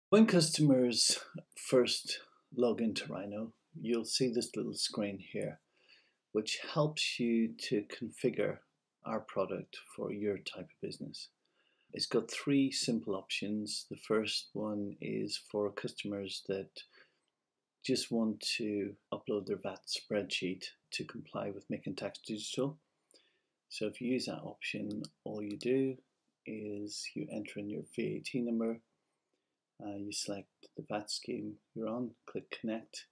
When customers first log into Rhino, you'll see this little screen here, which helps you to configure our product for your type of business. It's got three simple options. The first one is for customers that just want to upload their VAT spreadsheet to comply with Making Tax Digital. So if you use that option, all you do is you enter in your VAT number, you select the VAT scheme you're on, click connect,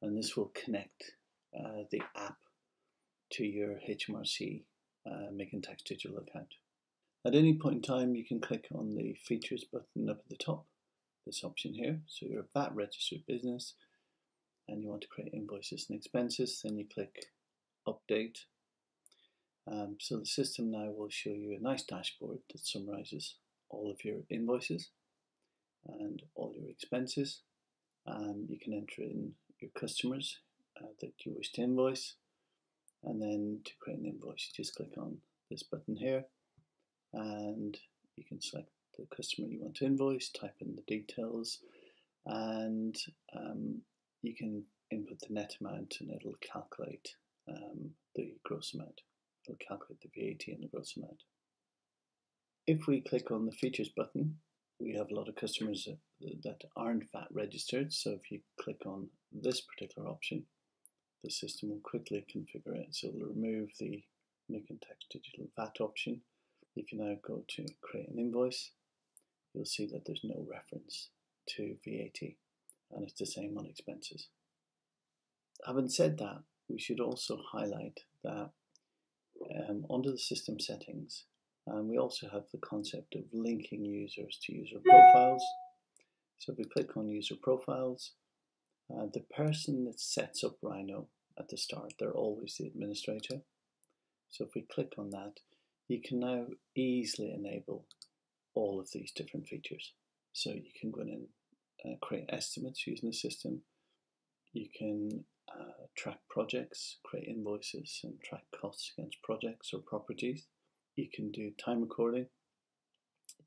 and this will connect the app to your HMRC Making Tax Digital account. At any point in time, you can click on the features button up at the top, this option here. So you're a VAT registered business and you want to create invoices and expenses, then you click update. So the system now will show you a nice dashboard that summarizes all of your invoices and all your expenses. You can enter in your customers that you wish to invoice, and then to create an invoice you just click on this button here and you can select the customer you want to invoice, type in the details, and you can input the net amount and it'll calculate the gross amount. It'll calculate the VAT and the gross amount. If we click on the features button, we have a lot of customers that aren't VAT registered, so if you click on this particular option, the system will quickly configure it. So it'll remove the Making Tax Digital VAT option. If you now go to create an invoice, you'll see that there's no reference to VAT, and it's the same on expenses. Having said that, we should also highlight that under the system settings, we also have the concept of linking users to user profiles. So if we click on user profiles, the person that sets up Rhino at the start, they're always the administrator. So if we click on that, you can now easily enable all of these different features. So you can go in and create estimates using the system. You can track projects, create invoices, and track costs against projects or properties. You can do time recording.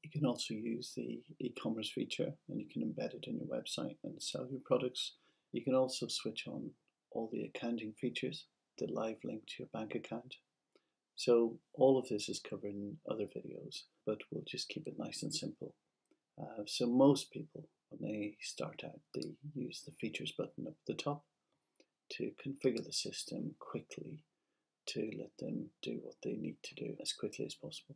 You can also use the e-commerce feature and you can embed it in your website and sell your products. You can also switch on all the accounting features, the live link to your bank account. So all of this is covered in other videos, but we'll just keep it nice and simple. So most people, when they start out, they use the features button up at the top to configure the system quickly, to let them do what they need to do as quickly as possible.